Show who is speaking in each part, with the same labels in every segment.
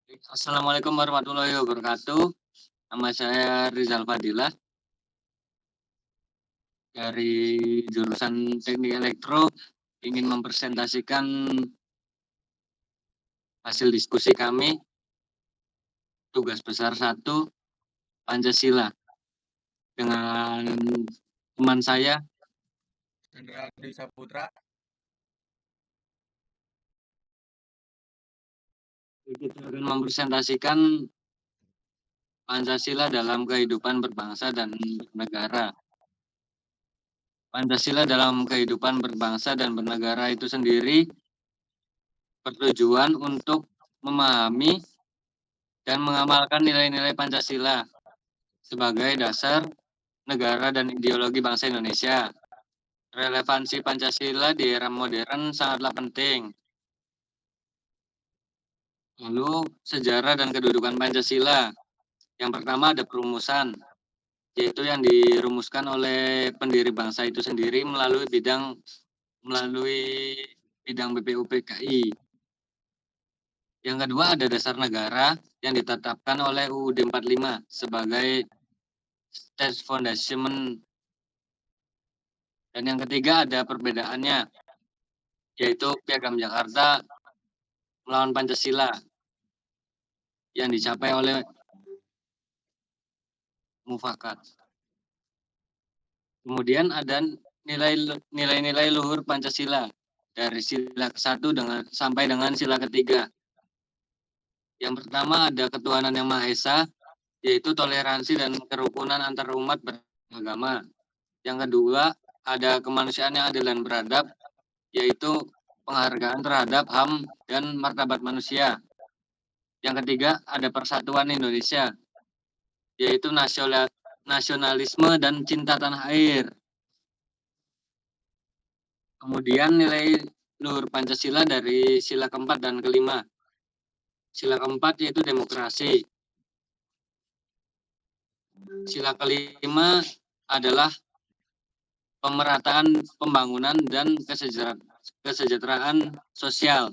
Speaker 1: Assalamualaikum warahmatullahi wabarakatuh. Nama saya Rizal Fadilah dari jurusan Teknik Elektro, ingin mempresentasikan hasil diskusi kami, tugas besar 1, Pancasila, dengan teman saya.
Speaker 2: Chandra Dwi Saputra.
Speaker 1: Kita akan mempresentasikan Pancasila dalam kehidupan berbangsa dan bernegara. Pancasila dalam kehidupan berbangsa dan bernegara itu sendiri bertujuan untuk memahami dan mengamalkan nilai-nilai Pancasila sebagai dasar negara dan ideologi bangsa Indonesia. Relevansi Pancasila di era modern sangatlah penting. Lalu, sejarah dan kedudukan Pancasila. Yang pertama ada perumusan, yaitu yang dirumuskan oleh pendiri bangsa itu sendiri melalui bidang BPUPKI. Yang kedua ada dasar negara yang ditetapkan oleh UUD 45 sebagai State Foundation. Dan yang ketiga ada perbedaannya, yaitu Piagam Jakarta melawan Pancasila yang dicapai oleh mufakat. Kemudian ada nilai-nilai luhur Pancasila dari sila ke-1 sampai dengan sila ke-3. Yang pertama ada ketuhanan yang Maha Esa, yaitu toleransi dan kerukunan antar umat beragama. Yang kedua ada kemanusiaan yang adil dan beradab, yaitu penghargaan terhadap HAM dan martabat manusia. Yang ketiga ada persatuan Indonesia, yaitu nasionalisme dan cinta tanah air. Kemudian nilai luhur Pancasila dari sila keempat dan kelima. Sila keempat yaitu demokrasi. Sila kelima adalah pemerataan pembangunan dan kesejahteraan sosial.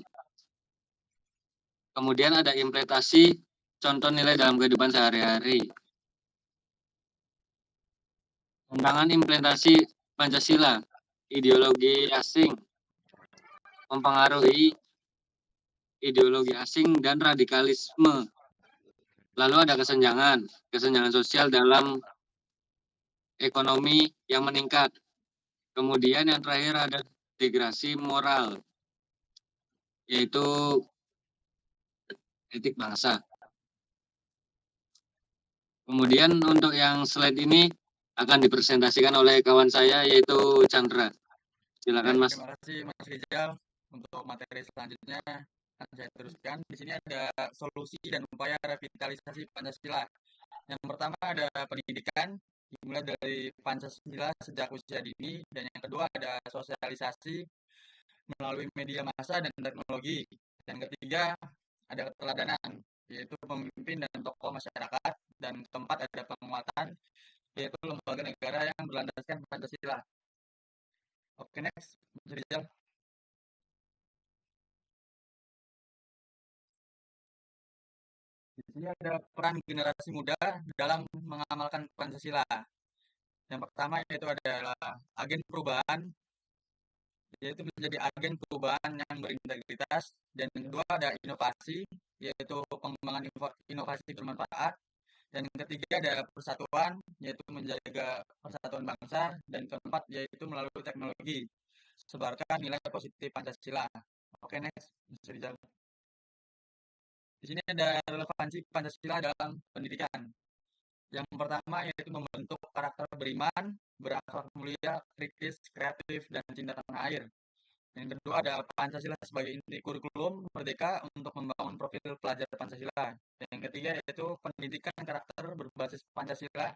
Speaker 1: Kemudian ada implementasi contoh nilai dalam kehidupan sehari-hari. Tantangan implementasi Pancasila, ideologi asing mempengaruhi ideologi asing dan radikalisme. Lalu ada kesenjangan sosial dalam ekonomi yang meningkat. Kemudian yang terakhir ada degradasi moral, yaitu etik bangsa. Kemudian untuk yang slide ini akan dipresentasikan oleh kawan saya, yaitu Chandra. Silakan Mas.
Speaker 2: Terima kasih Mas Rizal. Untuk materi selanjutnya akan saya teruskan. Di sini ada solusi dan upaya revitalisasi Pancasila. Yang pertama ada pendidikan, dimulai dari Pancasila sejak usia dini, dan yang kedua ada sosialisasi melalui media massa dan teknologi. Yang ketiga ada keteladanan, yaitu pemimpin dan tokoh masyarakat, dan keempat ada penguatan, yaitu lembaga negara yang berlandaskan Pancasila. Oke, next, Mas Rizal. Di sini ada peran generasi muda dalam mengamalkan Pancasila. Yang pertama yaitu adalah agen perubahan, yaitu menjadi agen perubahan yang berintegritas. Dan yang kedua ada inovasi, yaitu pengembangan inovasi bermanfaat. Dan yang ketiga ada persatuan, yaitu menjaga persatuan bangsa. Dan keempat yaitu melalui teknologi, sebarkan nilai positif Pancasila. Oke, next, Mas Rizal. Di sini ada relevansi Pancasila dalam pendidikan. Yang pertama yaitu membentuk karakter beriman, berakhlak mulia, kritis, kreatif, dan cinta tanah air. Yang kedua ada Pancasila sebagai inti kurikulum merdeka untuk membangun profil pelajar Pancasila. Yang ketiga yaitu pendidikan karakter berbasis Pancasila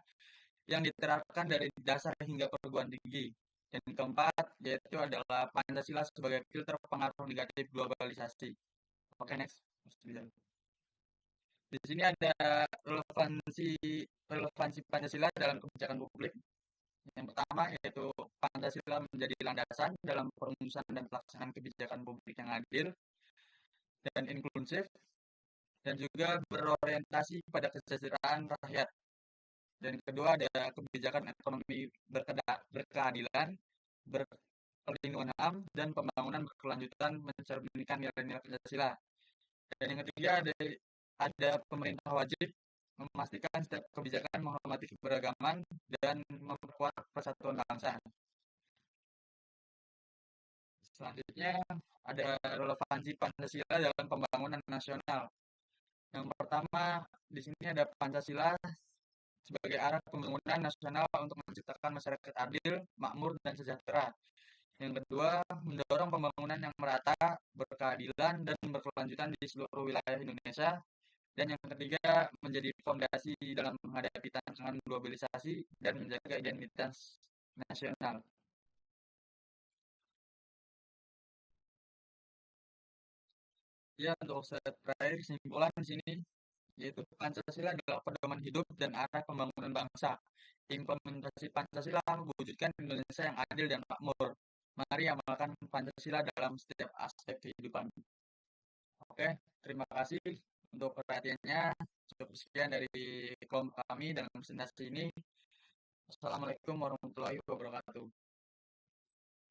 Speaker 2: yang diterapkan dari dasar hingga perguruan tinggi. Dan keempat yaitu adalah Pancasila sebagai filter pengaruh negatif globalisasi. Oke, next. Di sini ada relevansi Pancasila dalam kebijakan publik. Yang pertama yaitu Pancasila menjadi landasan dalam perumusan dan pelaksanaan kebijakan publik yang adil dan inklusif. dan juga berorientasi pada kesejahteraan rakyat. Dan kedua ada kebijakan ekonomi berkeadilan, perlindungan HAM, dan pembangunan berkelanjutan mencerminkan nilai-nilai Pancasila. Dan yang ketiga ada pemerintah wajib memastikan setiap kebijakan menghormati keberagaman dan memperkuat persatuan bangsa. Selanjutnya ada relevansi Pancasila dalam pembangunan nasional. Yang pertama, di sini ada Pancasila sebagai arah pembangunan nasional untuk menciptakan masyarakat adil, makmur, dan sejahtera. Yang kedua, mendorong pembangunan yang merata, berkeadilan, dan berkelanjutan di seluruh wilayah Indonesia. Dan yang ketiga, menjadi fondasi dalam menghadapi tantangan globalisasi dan menjaga identitas nasional. Ya, untuk slide terakhir kesimpulan di sini, yaitu Pancasila adalah pedoman hidup dan arah pembangunan bangsa. Implementasi Pancasila mewujudkan Indonesia yang adil dan makmur. Mari amalkan Pancasila dalam setiap aspek kehidupan. Oke, terima kasih untuk perhatiannya. Cukup sekian dari kelompok kami dalam presentasi ini. Assalamualaikum warahmatullahi wabarakatuh.